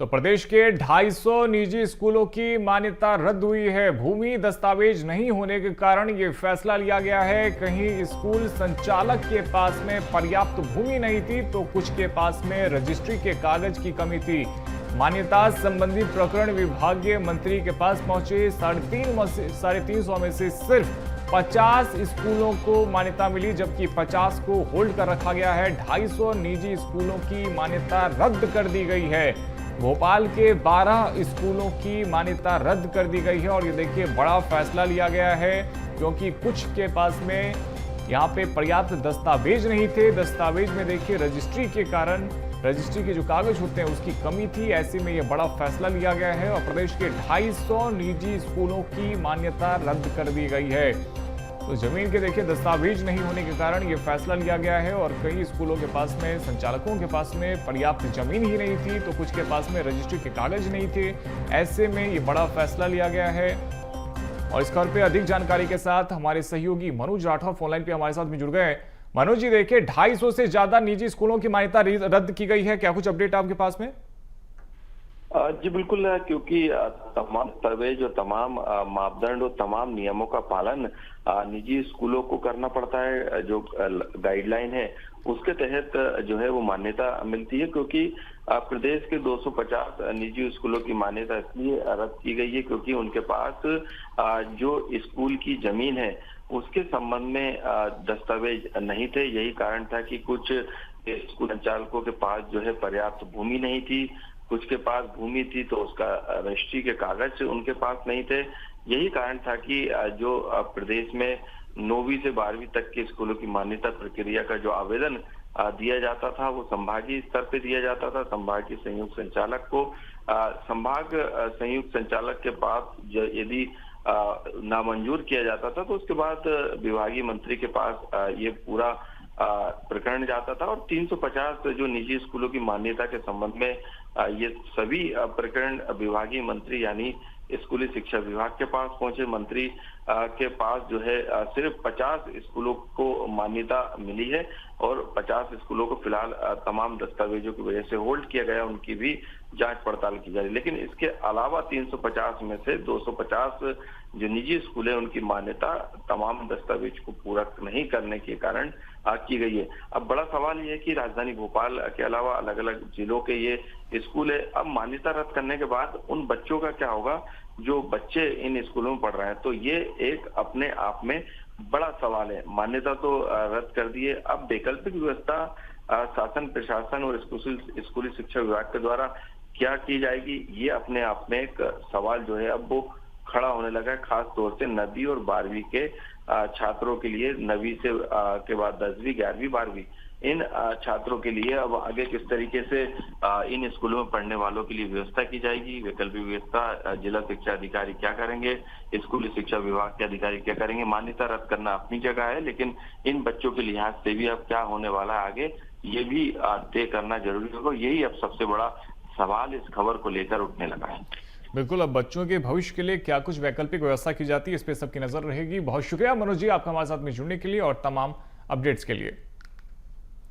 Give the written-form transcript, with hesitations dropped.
तो प्रदेश के 250 निजी स्कूलों की मान्यता रद्द हुई है। भूमि दस्तावेज नहीं होने के कारण ये फैसला लिया गया है। कहीं स्कूल संचालक के पास में पर्याप्त भूमि नहीं थी तो कुछ के पास में रजिस्ट्री के कागज की कमी थी। मान्यता संबंधी प्रकरण विभागीय मंत्री के पास पहुंचे। 350 में से सिर्फ 50 स्कूलों को मान्यता मिली, जबकि 50 को होल्ड कर रखा गया है। 250 निजी स्कूलों की मान्यता रद्द कर दी गई है। भोपाल के 12 स्कूलों की मान्यता रद्द कर दी गई है और ये देखिए बड़ा फैसला लिया गया है, क्योंकि कुछ के पास में यहाँ पे पर्याप्त दस्तावेज नहीं थे। दस्तावेज में देखिए रजिस्ट्री के कारण, रजिस्ट्री के जो कागज होते हैं उसकी कमी थी। ऐसे में ये बड़ा फैसला लिया गया है और प्रदेश के 250 निजी स्कूलों की मान्यता रद्द कर दी गई है। तो जमीन के देखिए दस्तावेज नहीं होने के कारण ये फैसला लिया गया है और कई स्कूलों के पास में, संचालकों के पास में पर्याप्त जमीन ही नहीं थी तो कुछ के पास में रजिस्ट्री के कागज नहीं थे। ऐसे में ये बड़ा फैसला लिया गया है। और इस खबर पे अधिक जानकारी के साथ हमारे सहयोगी मनोज राठौर फोनलाइन पे हमारे साथ में जुड़ गए। मनोज जी, देखिए 250 से ज्यादा निजी स्कूलों की मान्यता रद्द की गई है, क्या कुछ अपडेट आपके पास में? जी बिल्कुल, क्योंकि तमाम दस्तावेज और तमाम मापदंड और तमाम नियमों का पालन निजी स्कूलों को करना पड़ता है। जो गाइडलाइन है उसके तहत जो है वो मान्यता मिलती है, क्योंकि प्रदेश के 250 निजी स्कूलों की मान्यता इसलिए रद्द की गई है क्योंकि उनके पास जो स्कूल की जमीन है उसके संबंध में दस्तावेज नहीं थे। यही कारण था कि कुछ स्कूल संचालकों के पास जो है पर्याप्त भूमि नहीं थी, कुछ के पास भूमि थी तो उसका रजिस्ट्री के कागज उनके पास नहीं थे। यही कारण था कि जो प्रदेश में 9वीं से 12वीं तक के स्कूलों की मान्यता प्रक्रिया का जो आवेदन दिया जाता था वो संभागीय स्तर पे दिया जाता था। संभागीय संयुक्त संचालक को संभाग संयुक्त संचालक के पास यदि नामंजूर किया जाता था तो उसके बाद विभागीय मंत्री के पास ये पूरा प्रकरण जाता था और 350 जो निजी स्कूलों की मान्यता के संबंध में ये सभी प्रकरण विभागीय मंत्री यानी स्कूली शिक्षा विभाग के पास पहुंचे। मंत्री के पास जो है सिर्फ 50 स्कूलों को मान्यता मिली है और 50 स्कूलों को फिलहाल तमाम दस्तावेजों की वजह से होल्ड किया गया, उनकी भी जांच पड़ताल की जा रही है। लेकिन इसके अलावा 350 में से 250 जो निजी स्कूल है उनकी मान्यता तमाम दस्तावेज को पूरा नहीं करने के कारण की गई है। अब बड़ा सवाल ये है कि राजधानी भोपाल के अलावा अलग अलग जिलों के ये स्कूल है। अब मान्यता रद्द करने के बाद उन बच्चों का क्या होगा जो बच्चे इन स्कूलों में पढ़ रहे हैं, तो ये एक अपने आप में बड़ा सवाल है। मान्यता तो रद्द कर दी है, अब वैकल्पिक व्यवस्था शासन प्रशासन और स्कूली शिक्षा विभाग के द्वारा क्या की जाएगी, ये अपने आप में एक सवाल जो है अब वो खड़ा होने लगा है। खास तौर से 9वीं और 12वीं के छात्रों के लिए, 9वीं से के बाद 10वीं 11वीं 12वीं इन छात्रों के लिए अब आगे किस तरीके से इन स्कूलों में पढ़ने वालों के लिए व्यवस्था की जाएगी, वैकल्पिक व्यवस्था जिला शिक्षा अधिकारी क्या करेंगे, स्कूली शिक्षा विभाग के अधिकारी क्या करेंगे। मान्यता रद्द करना अपनी जगह है, लेकिन इन बच्चों के लिहाज से भी अब क्या होने वाला है आगे, ये भी तय करना जरूरी होगा। यही अब सबसे बड़ा सवाल इस खबर को लेकर उठने लगा है। बिल्कुल, अब बच्चों के भविष्य के लिए क्या कुछ वैकल्पिक व्यवस्था की जाती है, इस पे सबकी नजर रहेगी। बहुत शुक्रिया मनोज जी, आपका हमारे साथ में जुड़ने के लिए और तमाम अपडेट्स के लिए।